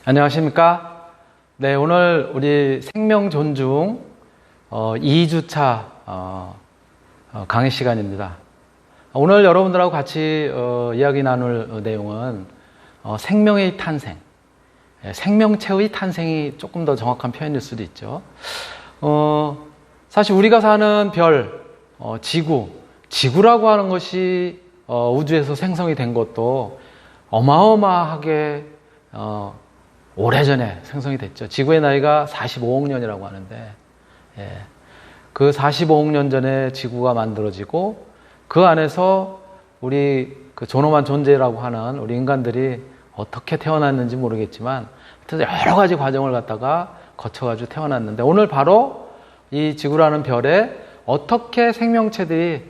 안녕하십니까? 네, 오늘 우리 생명 존중 2주차 강의 시간입니다. 오늘 여러분들하고 같이 이야기 나눌 내용은 생명의 탄생, 생명체의 탄생이 조금 더 정확한 표현일 수도 있죠. 사실 우리가 사는 별, 지구라고 하는 것이 우주에서 생성이 된 것도 어마어마하게 오래전에 생성이 됐죠. 지구의 나이가 45억 년이라고 하는데, 그 45억 년 전에 지구가 만들어지고 그 안에서 우리 그 존엄한 존재라고 하는 우리 인간들이 어떻게 태어났는지 모르겠지만 여러 가지 과정을 갖다가 거쳐가지고 태어났는데, 오늘 바로 이 지구라는 별에 어떻게 생명체들이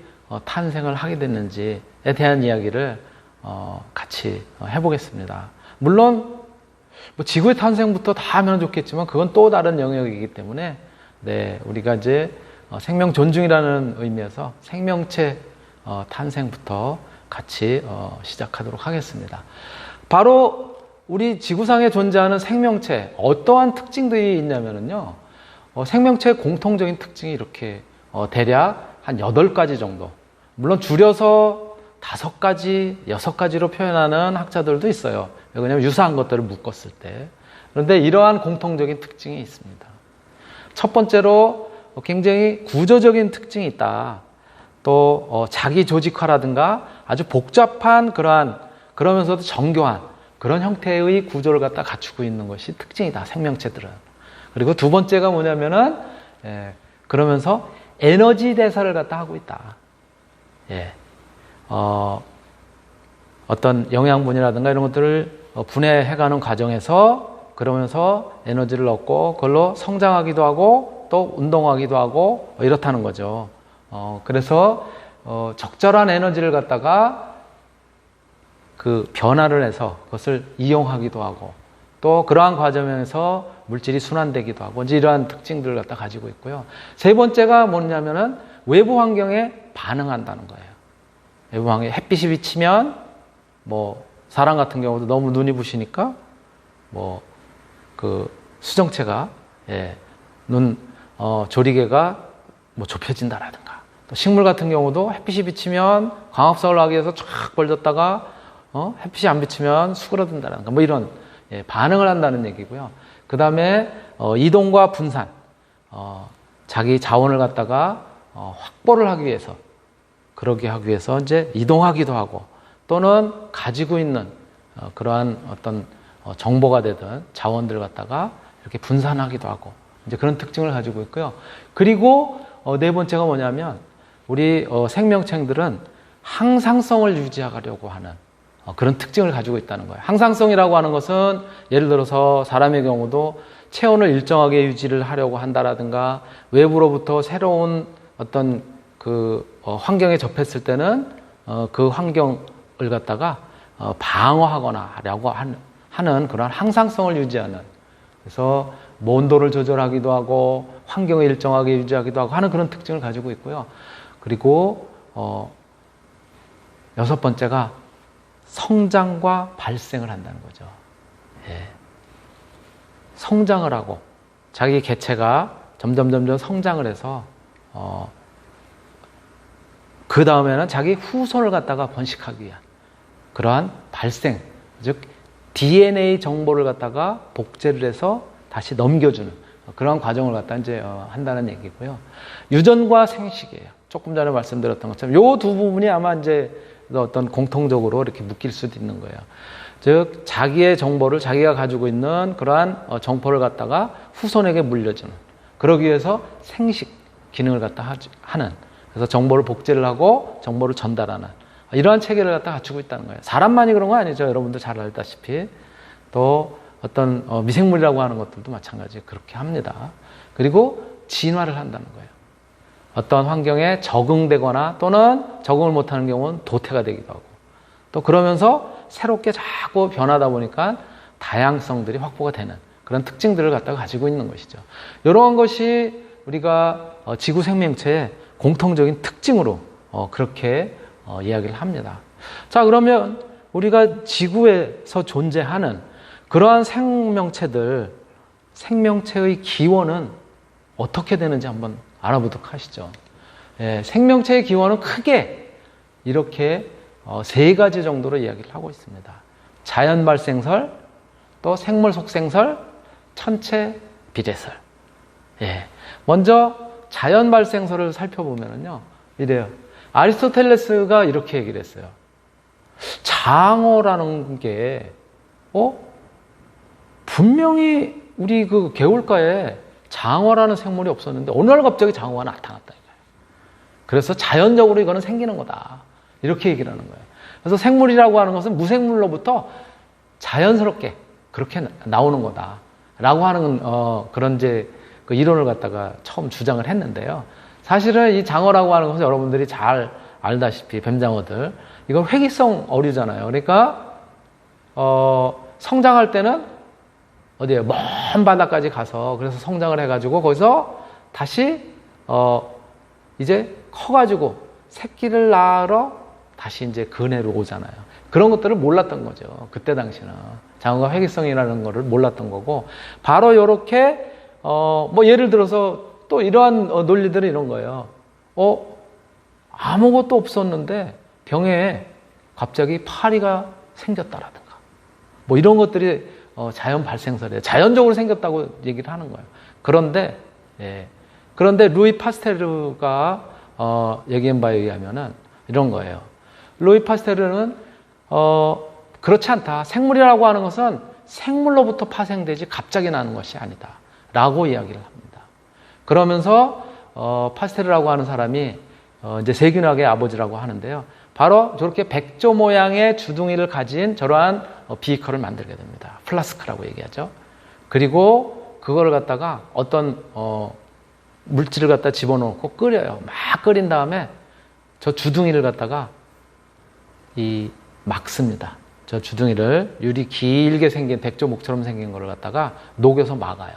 탄생을 하게 됐는지에 대한 이야기를 같이 해보겠습니다. 물론 지구의 탄생부터 다 하면 좋겠지만 그건 또 다른 영역이기 때문에 우리가 이제 생명 존중이라는 의미에서 생명체 탄생부터 같이 시작하도록 하겠습니다. 바로 우리 지구상에 존재하는 생명체, 어떠한 특징들이 있냐면요, 생명체의 공통적인 특징이 이렇게 대략 한 8가지 정도, 물론 줄여서 5가지, 6가지로 표현하는 학자들도 있어요. 왜냐하면 유사한 것들을 묶었을 때. 그런데 이러한 공통적인 특징이 있습니다. 첫 번째로 굉장히 구조적인 특징이 있다. 또 자기 조직화라든가 아주 복잡한 그러면서도 정교한 그런 형태의 구조를 갖다 갖추고 있는 것이 특징이다, 생명체들은. 그리고 두 번째가 뭐냐면은 그러면서 에너지 대사를 갖다 하고 있다. 어떤 영양분이라든가 이런 것들을 분해해가는 과정에서 그러면서 에너지를 얻고 그걸로 성장하기도 하고 또 운동하기도 하고 이렇다는 거죠. 그래서 적절한 에너지를 갖다가 그 변화를 해서 그것을 이용하기도 하고 또 그러한 과정에서 물질이 순환되기도 하고 이제 이러한 특징들을 갖다 가지고 있고요. 세 번째가 뭐냐면은 외부 환경에 반응한다는 거예요. 외부 환경에 햇빛이 비치면 사람 같은 경우도 너무 눈이 부시니까 그 수정체가 눈 조리개가 좁혀진다라든가, 또 식물 같은 경우도 햇빛이 비치면 광합성을 하기 위해서 쫙 벌졌다가 햇빛이 안 비치면 수그러든다라든가 이런 반응을 한다는 얘기고요. 그 다음에 이동과 분산, 자기 자원을 갖다가 확보를 하기 위해서, 그러게 하기 위해서 이제 이동하기도 하고 또는 가지고 있는 그러한 어떤 정보가 되든 자원들을 갖다가 이렇게 분산하기도 하고 이제 그런 특징을 가지고 있고요. 그리고 네 번째가 뭐냐면 우리 생명체들은 항상성을 유지하려고 하는 그런 특징을 가지고 있다는 거예요. 항상성이라고 하는 것은 예를 들어서 사람의 경우도 체온을 일정하게 유지를 하려고 한다라든가, 외부로부터 새로운 어떤 그 환경에 접했을 때는 그 환경을 갖다가 방어하거나 하려고 하는 그런 항상성을 유지하는, 그래서 온도를 조절하기도 하고 환경을 일정하게 유지하기도 하고 하는 그런 특징을 가지고 있고요. 그리고 여섯 번째가 성장과 발생을 한다는 거죠. 성장을 하고 자기 개체가 점점 성장을 해서 그 다음에는 자기 후손을 갖다가 번식하기 위한 그러한 발생, 즉 DNA 정보를 갖다가 복제를 해서 다시 넘겨주는 그런 과정을 갖다 이제 한다는 얘기고요. 유전과 생식이에요. 조금 전에 말씀드렸던 것처럼 요 두 부분이 아마 이제 어떤 공통적으로 이렇게 묶일 수도 있는 거예요. 즉 자기의 정보를, 자기가 가지고 있는 그러한 정보를 갖다가 후손에게 물려주는, 그러기 위해서 생식 기능을 갖다 하는, 그래서 정보를 복제를 하고 정보를 전달하는 이러한 체계를 갖다 갖추고 있다는 거예요. 사람만이 그런 거 아니죠. 여러분들 잘 알다시피 또 어떤 미생물이라고 하는 것들도 마찬가지 그렇게 합니다. 그리고 진화를 한다는 거예요. 어떤 환경에 적응되거나 또는 적응을 못하는 경우는 도태가 되기도 하고, 또 그러면서 새롭게 자꾸 변하다 보니까 다양성들이 확보가 되는 그런 특징들을 갖다가 가지고 있는 것이죠. 이러한 것이 우리가 지구 생명체의 공통적인 특징으로 그렇게 이야기를 합니다. 자, 그러면 우리가 지구에서 존재하는 그러한 생명체의 기원은 어떻게 되는지 한번 알아보도록 하시죠. 예, 생명체의 기원은 크게 이렇게 세 가지 정도로 이야기를 하고 있습니다. 자연 발생설, 또 생물 속생설, 천체 비례설. 예, 먼저 자연 발생설을 살펴보면요, 이래요. 아리스토텔레스가 이렇게 얘기를 했어요. 장어라는 게 분명히 우리 그 개울가에 장어라는 생물이 없었는데 어느 날 갑자기 장어가 나타났다 이거예요. 그래서 자연적으로 이거는 생기는 거다. 이렇게 얘기를 하는 거예요. 그래서 생물이라고 하는 것은 무생물로부터 자연스럽게 그렇게 나오는 거다. 라고 하는 그런 이제 그 이론을 갖다가 처음 주장을 했는데요. 사실은 이 장어라고 하는 것은 여러분들이 잘 알다시피 뱀장어들 이건 회기성 어류잖아요. 그러니까 성장할 때는 어디에 먼 바다까지 가서 그래서 성장을 해가지고 거기서 다시 이제 커가지고 새끼를 낳으러 다시 이제 근해로 오잖아요. 그런 것들을 몰랐던 거죠. 그때 당시는 장어가 회기성이라는 거를 몰랐던 거고 바로 이렇게 뭐 예를 들어서 또 이러한 논리들은 이런 거예요. 아무것도 없었는데 병에 갑자기 파리가 생겼다라든가 뭐 이런 것들이 자연 발생설이에요. 자연적으로 생겼다고 얘기를 하는 거예요. 그런데 루이 파스테르가 얘기한 바에 의하면은 이런 거예요. 루이 파스테르는 그렇지 않다. 생물이라고 하는 것은 생물로부터 파생되지 갑자기 나는 것이 아니다. 라고 이야기를 합니다. 그러면서 파스테르라고 하는 사람이 이제 세균학의 아버지라고 하는데요. 바로 저렇게 백조 모양의 주둥이를 가진 저러한 비커를 만들게 됩니다. 플라스크라고 얘기하죠. 그리고 그거를 갖다가 어떤 물질을 갖다 집어넣고 끓여요. 막 끓인 다음에 저 주둥이를 갖다가 막습니다. 저 주둥이를 유리 길게 생긴 백조목처럼 생긴 거를 갖다가 녹여서 막아요.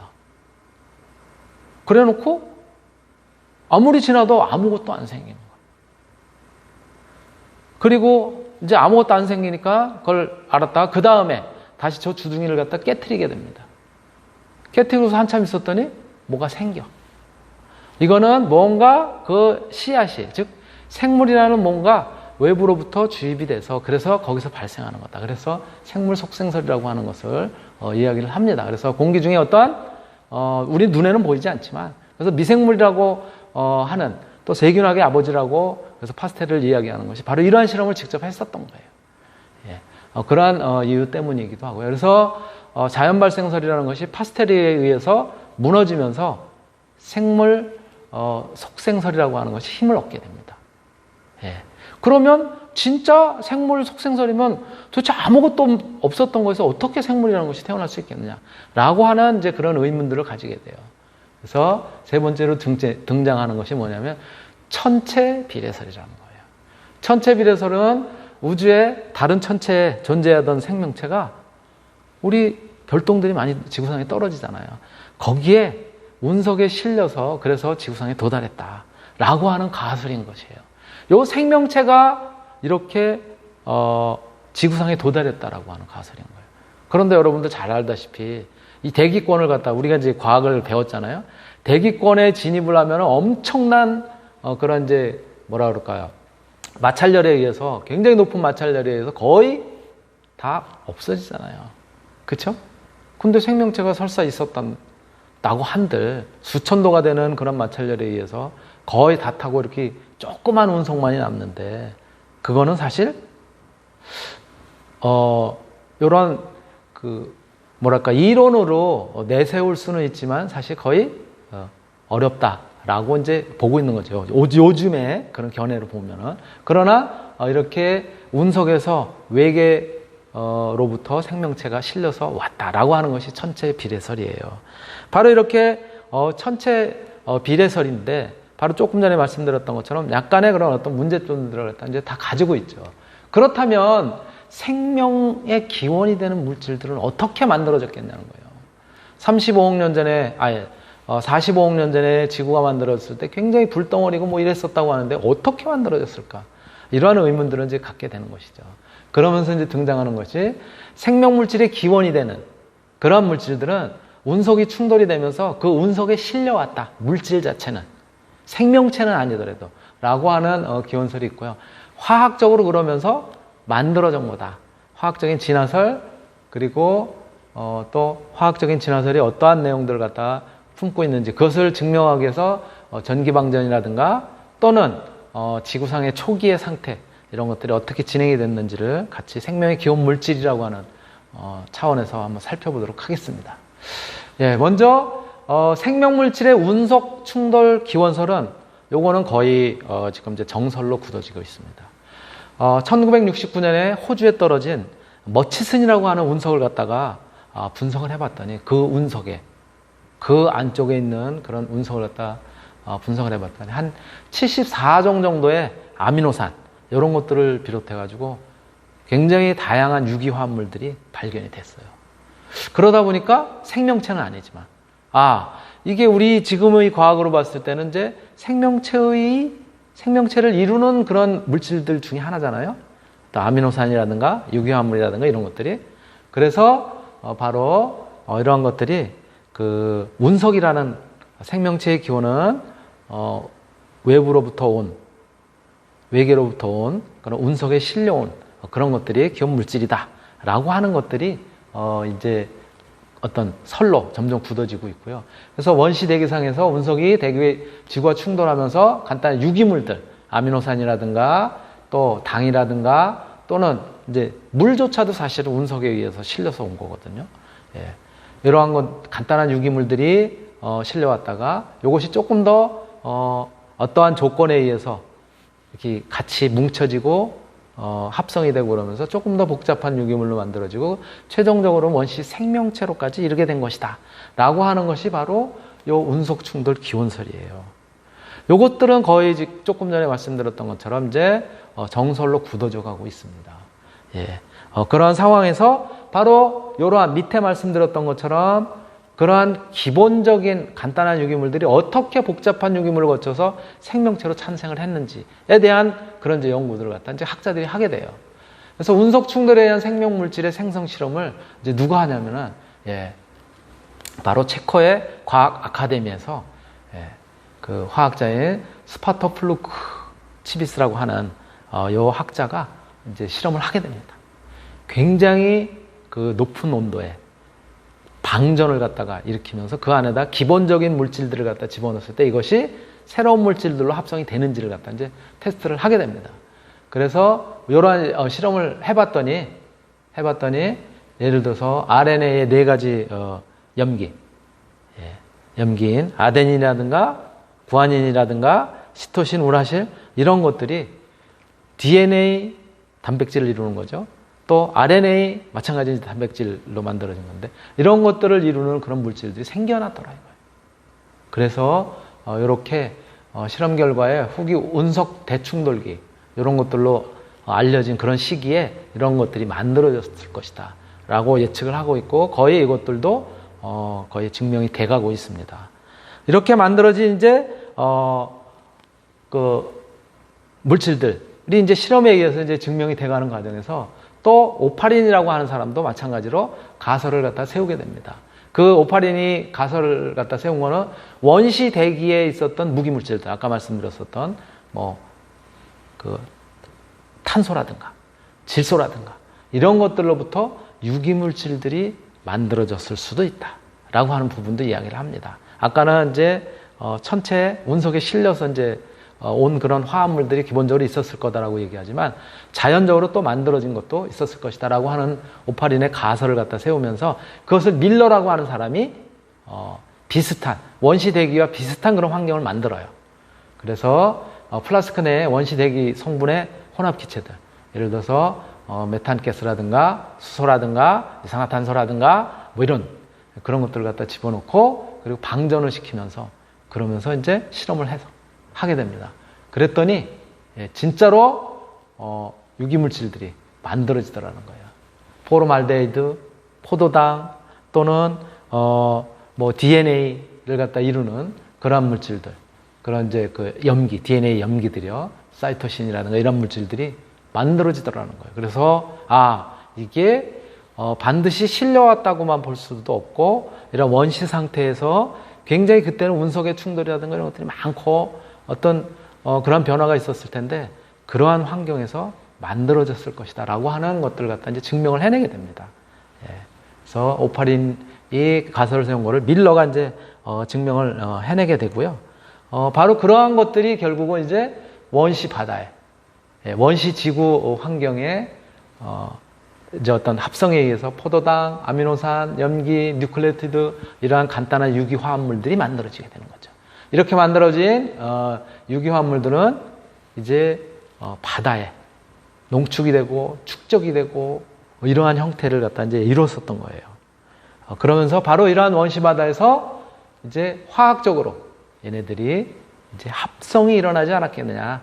그래 놓고 아무리 지나도 아무것도 안 생기는 거예요. 그리고 이제 아무것도 안 생기니까 그걸 알았다가 그 다음에 다시 저 주둥이를 갖다 깨트리게 됩니다. 깨트리고서 한참 있었더니 뭐가 생겨. 이거는 뭔가 그 씨앗이, 즉 생물이라는 뭔가 외부로부터 주입이 돼서 그래서 거기서 발생하는 거다. 그래서 생물 속생설이라고 하는 것을 이야기를 합니다. 그래서 공기 중에 어떠한 우리 눈에는 보이지 않지만 그래서 미생물이라고 하는 또 세균학의 아버지라고 그래서 파스텔을 이야기하는 것이 바로 이러한 실험을 직접 했었던 거예요. 예. 그러한 이유 때문이기도 하고요. 그래서 자연 발생설이라는 것이 파스텔에 의해서 무너지면서 생물 속생설이라고 하는 것이 힘을 얻게 됩니다. 예. 그러면 진짜 생물 속생설이면 도대체 아무것도 없었던 것에서 어떻게 생물이라는 것이 태어날 수 있겠느냐라고 하는 이제 그런 의문들을 가지게 돼요. 그래서 세 번째로 등장하는 것이 뭐냐면 천체 비례설이라는 거예요. 천체 비례설은 우주의 다른 천체에 존재하던 생명체가 우리 별똥들이 많이 지구상에 떨어지잖아요. 거기에 운석에 실려서 그래서 지구상에 도달했다라고 하는 가설인 것이에요. 요 생명체가 이렇게 지구상에 도달했다라고 하는 가설인 거예요. 그런데 여러분들 잘 알다시피 이 대기권을 갖다 우리가 이제 과학을 배웠잖아요. 대기권에 진입을 하면 엄청난 그런 이제 뭐라 그럴까요? 마찰열에 의해서 굉장히 높은 마찰열에 의해서 거의 다 없어지잖아요. 그렇죠? 근데 생명체가 설사 있었다고 한들 수천도가 되는 그런 마찰열에 의해서 거의 다 타고 이렇게 조그만 운석만이 남는데 그거는 사실 이런 그 뭐랄까 이론으로 내세울 수는 있지만 사실 거의 어렵다라고 이제 보고 있는 거죠. 요즘에 그런 견해로 보면은 그러나 이렇게 운석에서 외계로부터 생명체가 실려서 왔다라고 하는 것이 천체 비례설이에요. 바로 이렇게 천체 비례설인데 바로 조금 전에 말씀드렸던 것처럼 약간의 그런 어떤 문제점들을 이제 다 가지고 있죠. 그렇다면 생명의 기원이 되는 물질들은 어떻게 만들어졌겠냐는 거예요. 35억 년 전에, 45억 년 전에 지구가 만들어졌을 때 굉장히 불덩어리고 뭐 이랬었다고 하는데 어떻게 만들어졌을까? 이러한 의문들을 이제 갖게 되는 것이죠. 그러면서 이제 등장하는 것이 생명 물질의 기원이 되는 그런 물질들은 운석이 충돌이 되면서 그 운석에 실려왔다. 물질 자체는. 생명체는 아니더라도. 라고 하는 기원설이 있고요. 화학적으로 그러면서 만들어진 거다. 화학적인 진화설, 그리고 또 화학적인 진화설이 어떠한 내용들을 갖다가 품고 있는지 그것을 증명하기 위해서 전기방전이라든가 또는 지구상의 초기의 상태 이런 것들이 어떻게 진행이 됐는지를 같이 생명의 기본 물질이라고 하는 차원에서 한번 살펴보도록 하겠습니다. 예, 먼저 생명물질의 운석 충돌 기원설은 요거는 거의 지금 이제 정설로 굳어지고 있습니다. 1969년에 호주에 떨어진 머치슨이라고 하는 운석을 갖다가 분석을 해봤더니 그 운석에 그 안쪽에 있는 그런 운석을 갖다 분석을 해봤더니 한 74종 정도의 아미노산 이런 것들을 비롯해 가지고 굉장히 다양한 유기화합물들이 발견이 됐어요. 그러다 보니까 생명체는 아니지만 이게 우리 지금의 과학으로 봤을 때는 이제 생명체를 이루는 그런 물질들 중에 하나잖아요. 또 아미노산이라든가 유기화합물이라든가 이런 것들이. 그래서 바로 이러한 것들이 그 운석이라는 생명체의 기원은 외계로부터 온 그런 운석에 실려온 그런 것들이 기원 물질이다라고 하는 것들이 이제 어떤 설로 점점 굳어지고 있고요. 그래서 원시 대기상에서 운석이 지구와 충돌하면서 간단한 유기물들, 아미노산이라든가 또 당이라든가 또는 이제 물조차도 사실은 운석에 의해서 실려서 온 거거든요. 예. 이러한 간단한 유기물들이 실려왔다가 이것이 조금 더 어떠한 조건에 의해서 이렇게 같이 뭉쳐지고 합성이 되고 그러면서 조금 더 복잡한 유기물로 만들어지고 최종적으로 원시 생명체로까지 이르게 된 것이다 라고 하는 것이 바로 요 운석 충돌 기원설이에요. 요것들은 거의 조금 전에 말씀드렸던 것처럼 이제 정설로 굳어져 가고 있습니다. 예. 그러한 상황에서 바로 이러한 밑에 말씀드렸던 것처럼 그러한 기본적인 간단한 유기물들이 어떻게 복잡한 유기물을 거쳐서 생명체로 탄생을 했는지에 대한 그런 이제 연구들을 갖다 이제 학자들이 하게 돼요. 그래서 운석 충돌에 의한 생명물질의 생성 실험을 이제 누가 하냐면은 바로 체코의 과학 아카데미에서 그 화학자인 스파토플루크 치비스라고 하는 요 학자가 이제 실험을 하게 됩니다. 굉장히 그 높은 온도에 방전을 갖다가 일으키면서 그 안에다 기본적인 물질들을 갖다 집어넣었을 때 이것이 새로운 물질들로 합성이 되는지를 갖다 이제 테스트를 하게 됩니다. 그래서 이러한 실험을 해봤더니 예를 들어서 RNA의 4가지 염기인 아데닌이라든가 구아닌이라든가 시토신, 우라실 이런 것들이 DNA 단백질을 이루는 거죠. 또 RNA 마찬가지 단백질로 만들어진 건데 이런 것들을 이루는 그런 물질들이 생겨났더라 이거예요. 그래서 이렇게 실험 결과에 후기 운석 대충돌기 이런 것들로 알려진 그런 시기에 이런 것들이 만들어졌을 것이다 라고 예측을 하고 있고 거의 이것들도 거의 증명이 돼가고 있습니다. 이렇게 만들어진 이제 그 물질들이 이제 실험에 의해서 이제 증명이 돼가는 과정에서 또 오파린이라고 하는 사람도 마찬가지로 가설을 갖다 세우게 됩니다. 그 오파린이 가설을 갖다 세운 거는 원시 대기에 있었던 무기물질들, 아까 말씀드렸었던 그 탄소라든가 질소라든가 이런 것들로부터 유기물질들이 만들어졌을 수도 있다라고 하는 부분도 이야기를 합니다. 아까는 이제 천체 운석에 실려서 이제 온 그런 화합물들이 기본적으로 있었을 거다라고 얘기하지만 자연적으로 또 만들어진 것도 있었을 것이다라고 하는 오파린의 가설을 갖다 세우면서 그것을 밀러라고 하는 사람이 비슷한 원시 대기와 비슷한 그런 환경을 만들어요. 그래서 플라스크 내에 원시 대기 성분의 혼합 기체들, 예를 들어서 메탄가스라든가 수소라든가 이산화탄소라든가 뭐 이런 그런 것들을 갖다 집어넣고 그리고 방전을 시키면서 그러면서 이제 실험을 해서 하게 됩니다. 그랬더니 진짜로 유기물질들이 만들어지더라는 거예요. 포르말데히드, 포도당 또는 뭐 DNA를 갖다 이루는 그런 물질들, 그런 이제 그 염기, DNA 염기들이요, 사이토신이라든가 이런 물질들이 만들어지더라는 거예요. 그래서 이게 반드시 실려왔다고만 볼 수도 없고, 이런 원시 상태에서 굉장히 그때는 운석의 충돌이라든가 이런 것들이 많고 어떤 그런 변화가 있었을 텐데, 그러한 환경에서 만들어졌을 것이다 라고 하는 것들을 갖다 이제 증명을 해내게 됩니다. 예. 그래서 오파린이 가설을 세운 거를 밀러가 이제 증명을 해내게 되고요. 바로 그러한 것들이 결국은 이제 원시 바다에, 예, 원시 지구 환경에 이제 어떤 합성에 의해서 포도당, 아미노산, 염기, 뉴클레오티드 이러한 간단한 유기화합물들이 만들어지게 되는 거죠. 이렇게 만들어진 유기화합물들은 이제 바다에 농축이 되고 축적이 되고 이러한 형태를 갖다 이제 이뤘었던 거예요. 그러면서 바로 이러한 원시 바다에서 이제 화학적으로 얘네들이 이제 합성이 일어나지 않았겠느냐.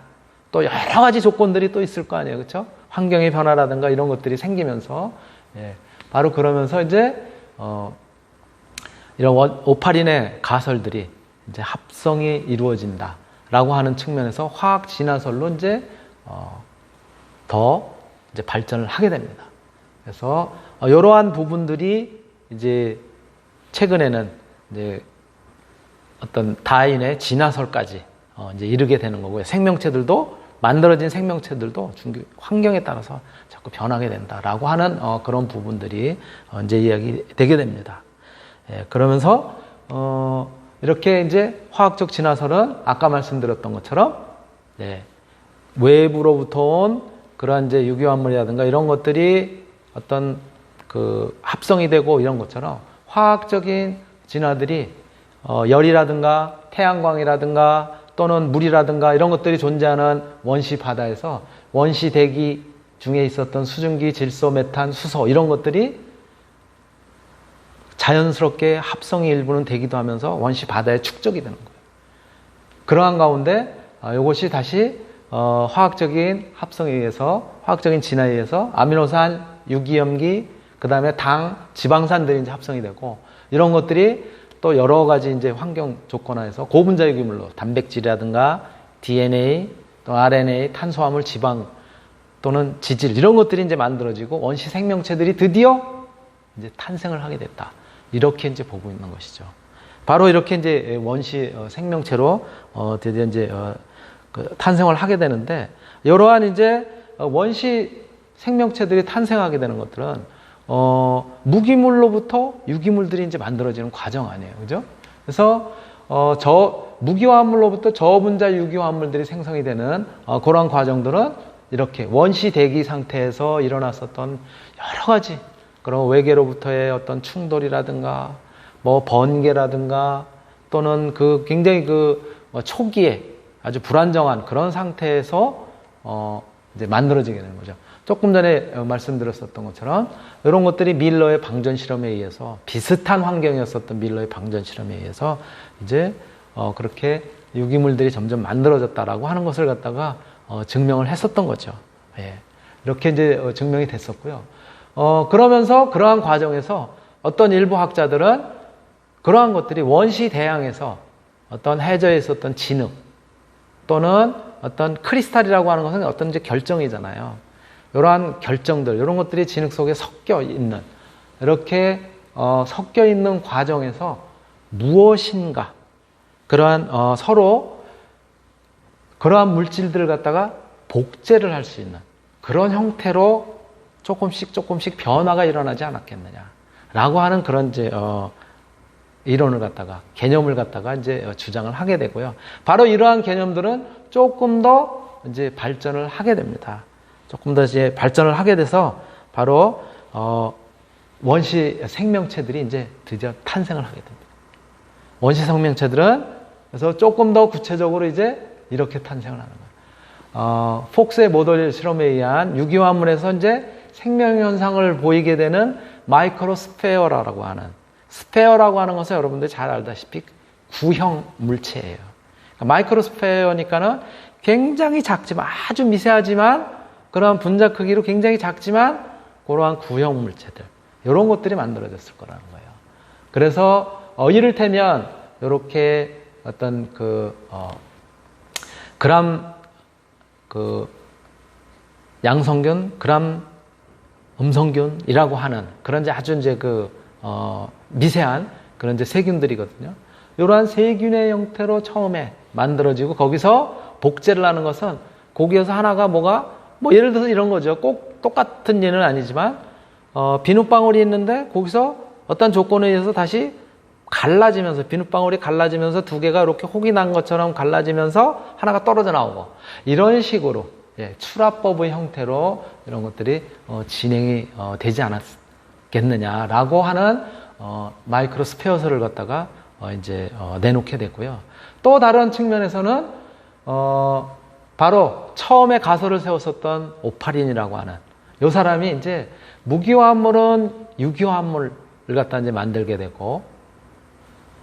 또 여러 가지 조건들이 또 있을 거 아니에요, 그렇죠? 환경의 변화라든가 이런 것들이 생기면서, 예, 바로 그러면서 이제 이런 오파린의 가설들이 이제 합성이 이루어진다라고 하는 측면에서 화학 진화설로 이제 더 이제 발전을 하게 됩니다. 그래서 이러한 부분들이 이제 최근에는 이제 어떤 다인의 진화설까지 이제 이르게 되는 거고요. 생명체들도 만들어진 생명체들도 환경에 따라서 자꾸 변하게 된다라고 하는 그런 부분들이 이제 이야기되게 됩니다. 예, 그러면서 이렇게 이제 화학적 진화설은 아까 말씀드렸던 것처럼, 예, 외부로부터 온 그러한 이제 유기화합물이라든가 이런 것들이 어떤 그 합성이 되고 이런 것처럼 화학적인 진화들이 열이라든가 태양광이라든가 또는 물이라든가 이런 것들이 존재하는 원시 바다에서 원시 대기 중에 있었던 수증기, 질소, 메탄, 수소 이런 것들이 자연스럽게 합성이 일부는 되기도 하면서 원시 바다에 축적이 되는 거예요. 그러한 가운데 이것이 다시 화학적인 합성에 의해서, 화학적인 진화에 의해서 아미노산, 유기염기, 그 다음에 당, 지방산들이 이제 합성이 되고, 이런 것들이 또 여러 가지 이제 환경 조건 하에서 고분자 유기물로 단백질이라든가 DNA, 또 RNA, 탄수화물, 지방 또는 지질 이런 것들이 이제 만들어지고 원시 생명체들이 드디어 이제 탄생을 하게 됐다. 이렇게 이제 보고 있는 것이죠. 바로 이렇게 이제 원시 생명체로 드디어 이제 탄생을 하게 되는데, 이러한 이제 원시 생명체들이 탄생하게 되는 것들은 무기물로부터 유기물들이 이제 만들어지는 과정 아니에요, 그죠? 그래서 무기화합물로부터 저분자 유기화합물들이 생성이 되는 그러한 과정들은 이렇게 원시 대기 상태에서 일어났었던 여러 가지 그런 외계로부터의 어떤 충돌이라든가 뭐 번개라든가 또는 그 굉장히 초기에 아주 불안정한 그런 상태에서 이제 만들어지게 되는 거죠. 조금 전에 말씀드렸었던 것처럼 이런 것들이 밀러의 방전 실험에 의해서, 비슷한 환경이었었던 밀러의 방전 실험에 의해서 이제 그렇게 유기물들이 점점 만들어졌다라고 하는 것을 갖다가 증명을 했었던 거죠. 예. 이렇게 이제 증명이 됐었고요. 그러면서 그러한 과정에서 어떤 일부 학자들은 그러한 것들이 원시 대양에서 어떤 해저에 있었던 진흙 또는 어떤 크리스탈이라고 하는 것은 어떤 이제 결정이잖아요. 이러한 결정들, 이런 것들이 진흙 속에 섞여 있는, 이렇게 섞여 있는 과정에서 무엇인가, 그러한 서로 그러한 물질들을 갖다가 복제를 할 수 있는 그런 형태로 조금씩 변화가 일어나지 않았겠느냐라고 하는 그런 이제 이론을 갖다가, 개념을 갖다가 이제 주장을 하게 되고요. 바로 이러한 개념들은 조금 더 이제 발전을 하게 됩니다. 조금 더 이제 발전을 하게 돼서 바로 원시 생명체들이 이제 드디어 탄생을 하게 됩니다. 원시 생명체들은 그래서 조금 더 구체적으로 이제 이렇게 탄생을 하는 거예요. 폭스의 모델 실험에 의한 유기화합물에서 이제 생명 현상을 보이게 되는 마이크로스페어라고 하는, 스페어라고 하는 것은 여러분들이 잘 알다시피 구형 물체예요. 그러니까 마이크로스페어니까는 굉장히 작지만, 아주 미세하지만 그러한 분자 크기로 굉장히 작지만 그러한 구형 물체들, 이런 것들이 만들어졌을 거라는 거예요. 그래서 이를테면 이렇게 어떤 그람 양성균, 그람 음성균이라고 하는 그런 이제 아주 이제 미세한 그런 이제 세균들이거든요. 이러한 세균의 형태로 처음에 만들어지고 거기서 복제를 하는 것은 거기에서 하나가 뭐 예를 들어서 이런 거죠. 꼭 똑같은 예는 아니지만 비눗방울이 있는데 거기서 어떤 조건에 의해서 다시 갈라지면서 비눗방울이 갈라지면서 두 개가 이렇게 혹이 난 것처럼 갈라지면서 하나가 떨어져 나오고 이런 식으로 출합법의 형태로 이런 것들이 진행이 되지 않았겠느냐라고 하는 마이크로스페어스를 갖다가 이제 내놓게 됐고요. 또 다른 측면에서는 바로 처음에 가설을 세웠었던 오파린이라고 하는 이 사람이 이제 무기화합물은 유기화합물을 갖다 이제 만들게 되고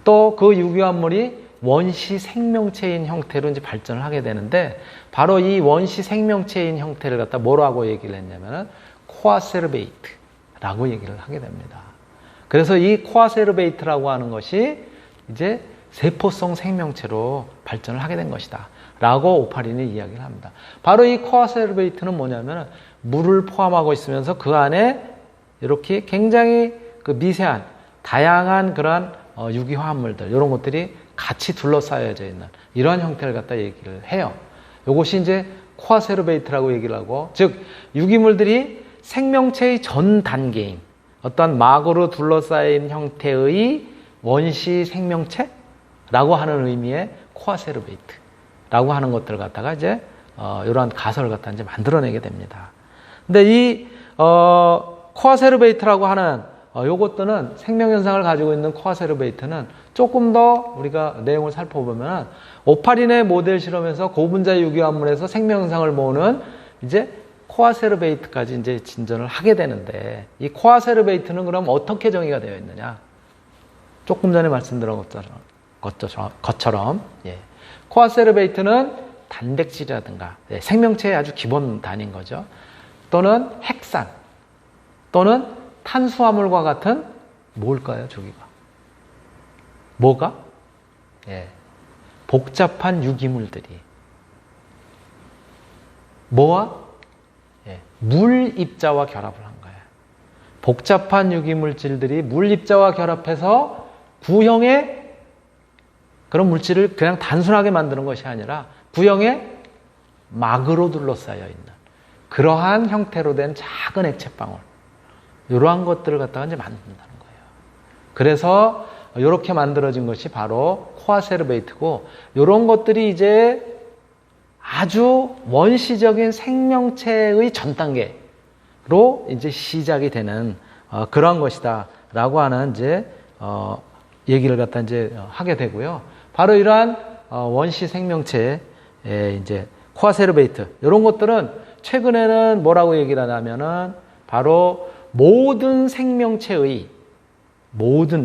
또 그 유기화합물이 원시 생명체인 형태로 이제 발전을 하게 되는데 바로 이 원시 생명체인 형태를 갖다 뭐라고 얘기를 했냐면은 코아세르베이트라고 얘기를 하게 됩니다. 그래서 이 코아세르베이트라고 하는 것이 이제 세포성 생명체로 발전을 하게 된 것이다 라고 오파린이 이야기를 합니다. 바로 이 코아세르베이트는 뭐냐면 물을 포함하고 있으면서 그 안에 이렇게 굉장히 미세한 다양한 그런 유기화합물들 이런 것들이 같이 둘러싸여져 있는 이러한 형태를 갖다 얘기를 해요. 이것이 이제 코아세르베이트라고 얘기를 하고, 즉 유기물들이 생명체의 전 단계인 어떤 막으로 둘러싸인 형태의 원시 생명체라고 하는 의미의 코아세르베이트라고 하는 것들을 갖다가 이제 이러한 가설을 갖다 이제 만들어내게 됩니다. 근데 이 코아세르베이트라고 하는 요것들은 생명현상을 가지고 있는 코아세르베이트는 조금 더 우리가 내용을 살펴보면 오파린의 모델 실험에서 고분자 유기화합물에서 생명현상을 모으는 이제 코아세르베이트까지 이제 진전을 하게 되는데 이 코아세르베이트는 그럼 어떻게 정의가 되어 있느냐? 조금 전에 말씀드린 것처럼 코아세르베이트는 단백질이라든가 생명체의 아주 기본 단위인 거죠. 또는 핵산 또는 탄수화물과 같은 뭘까요? 저기가 뭐가? 복잡한 유기물들이 뭐와? 물입자와 결합을 한 거예요. 복잡한 유기물질들이 물입자와 결합해서 구형의 그런 물질을 그냥 단순하게 만드는 것이 아니라 구형의 막으로 둘러싸여 있는 그러한 형태로 된 작은 액체방울 이러한 것들을 갖다가 이제 만든다는 거예요. 그래서 이렇게 만들어진 것이 바로 코아세르베이트고 이런 것들이 이제 아주 원시적인 생명체의 전 단계로 이제 시작이 되는 그러한 것이다라고 하는 이제 얘기를 갖다 이제 하게 되고요. 바로 이러한 원시 생명체의 이제 코아세르베이트 이런 것들은 최근에는 뭐라고 얘기를 하냐면은 바로 모든 생명체의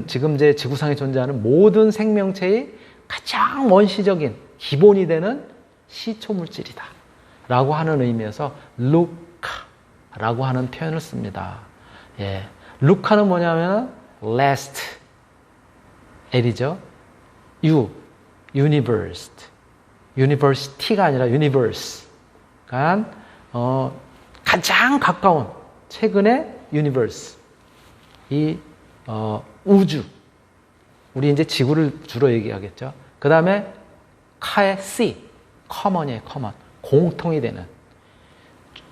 지금 이제 지구상에 존재하는 모든 생명체의 가장 원시적인 기본이 되는 시초 물질이다 라고 하는 의미에서 루카라고 하는 표현을 씁니다. 루카는 뭐냐면 last L이죠. university가 아니라 universe. 그러니까 가장 가까운 최근의 universe. 이 우주. 우리 이제 지구를 주로 얘기하겠죠. 그 다음에 카의 C, common이에요. common. 공통이 되는.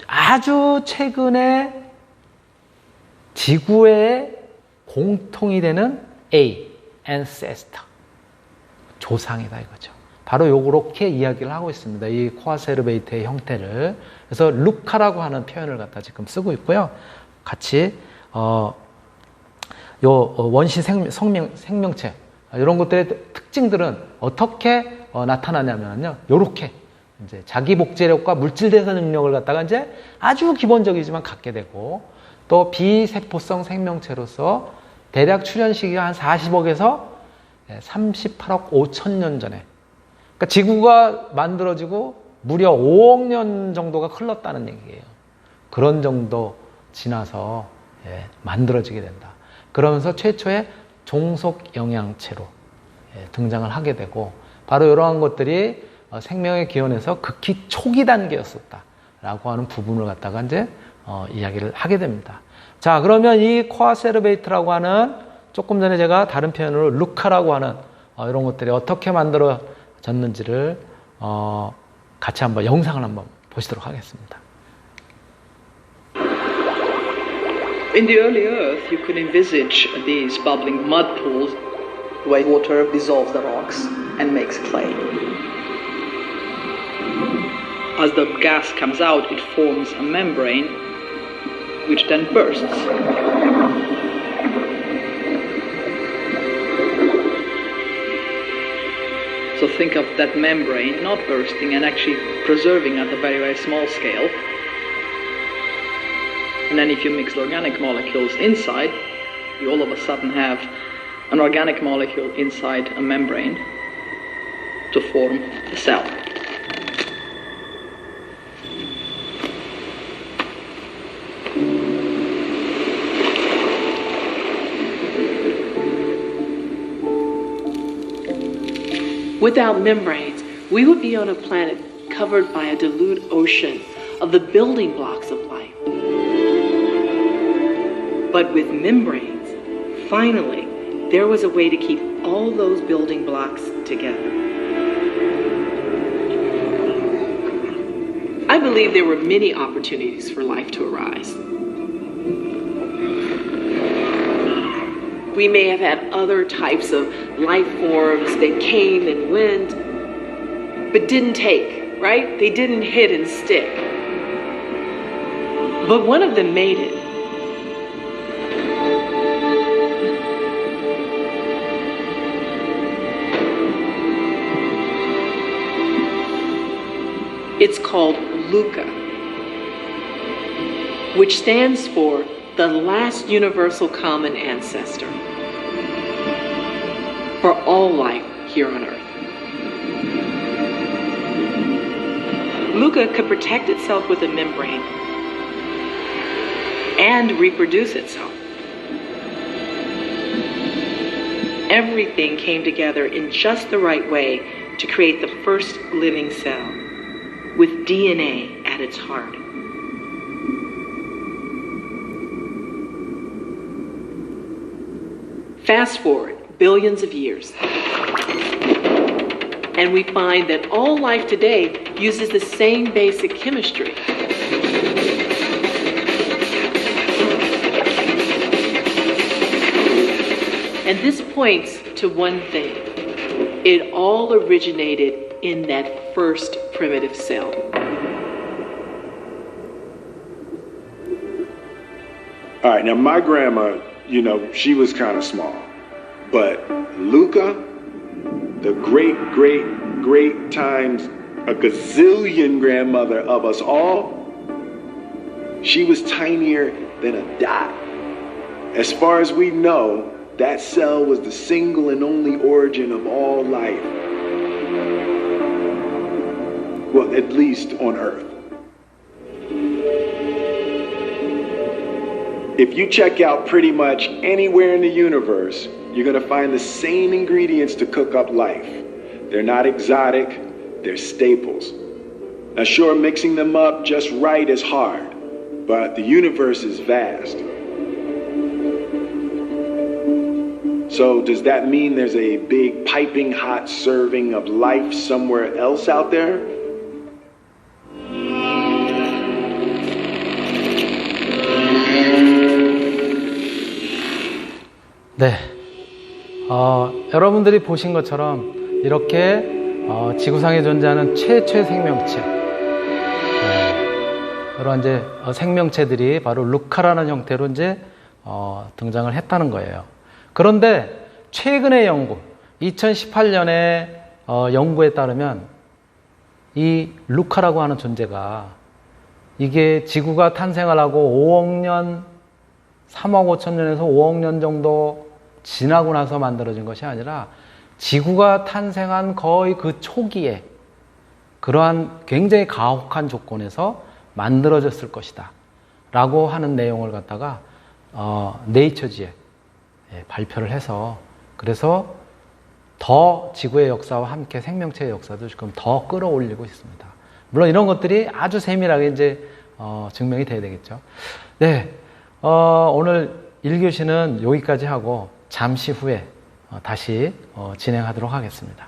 아주 최근에 지구에 공통이 되는 A, ancestor. 조상이다 이거죠. 바로 요렇게 이야기를 하고 있습니다. 이 코아세르베이트의 형태를. 그래서 루카라고 하는 표현을 갖다 지금 쓰고 있고요. 같이 원시 생명체 이런 것들의 특징들은 어떻게 나타나냐면요. 요렇게 이제 자기 복제력과 물질 대사 능력을 갖다가 이제 아주 기본적이지만 갖게 되고 또 비세포성 생명체로서 대략 출현 시기가 한 40억에서 38억 5천 년 전에 그러니까 지구가 만들어지고 무려 5억 년 정도가 흘렀다는 얘기예요. 그런 정도 지나서 만들어지게 된다. 그러면서 최초의 종속 영양체로 등장을 하게 되고 바로 이러한 것들이 생명의 기원에서 극히 초기 단계였었다라고 하는 부분을 갖다가 이제 이야기를 하게 됩니다. 자, 그러면 이 코아 세르베이트라고 하는 조금 전에 제가 다른 표현으로 루카라고 하는 이런 것들이 어떻게 만들어졌는지를 같이 한번 영상을 한번 보시도록 하겠습니다. In the early Earth, you could envisage these bubbling mud pools where water dissolves the rocks and makes clay. As the gas comes out, it forms a membrane which then bursts. So think of that membrane not bursting and actually preserving at a very, very small scale. And then if you mix the organic molecules inside, you all of a sudden have an organic molecule inside a membrane to form a cell. Without membranes, we would be on a planet covered by a dilute ocean of the building blocks of life. But with membranes, finally, there was a way to keep all those building blocks together. I believe there were many opportunities for life to arise. We may have had other types of life forms that came and went, but didn't take, right? They didn't hit and stick. But one of them made it. It's called LUCA, which stands for the last universal common ancestor for all life here on Earth. LUCA could protect itself with a membrane and reproduce itself. Everything came together in just the right way to create the first living cell, with DNA at its heart. Fast forward billions of years, and we find that all life today uses the same basic chemistry. And this points to one thing. It all originated in that first primitive cell. All right, now my grandma, she was kind of small. But Luca, the great times a gazillion grandmother of us all, she was tinier than a dot. As far as we know, that cell was the single and only origin of all life. Well, at least on Earth. If you check out pretty much anywhere in the universe, you're going to find the same ingredients to cook up life. They're not exotic, they're staples. Now sure, mixing them up just right is hard, but the universe is vast. So does that mean there's a big piping hot serving of life somewhere else out there? 네, 여러분들이 보신 것처럼 이렇게 지구상에 존재하는 최초의 생명체, 그런 이제 생명체들이 바로 루카라는 형태로 이제 등장을 했다는 거예요. 그런데 최근의 연구, 2018년에 연구에 따르면 이 루카라고 하는 존재가 이게 지구가 탄생을 하고 5억 년, 3억 5천 년에서 5억 년 정도 지나고 나서 만들어진 것이 아니라 지구가 탄생한 거의 그 초기에 그러한 굉장히 가혹한 조건에서 만들어졌을 것이다 라고 하는 내용을 갖다가 네이처지에 발표를 해서, 그래서 더 지구의 역사와 함께 생명체의 역사도 지금 더 끌어올리고 있습니다. 물론 이런 것들이 아주 세밀하게 이제 증명이 돼야 되겠죠. 네, 오늘 1교시는 여기까지 하고 잠시 후에 다시 진행하도록 하겠습니다.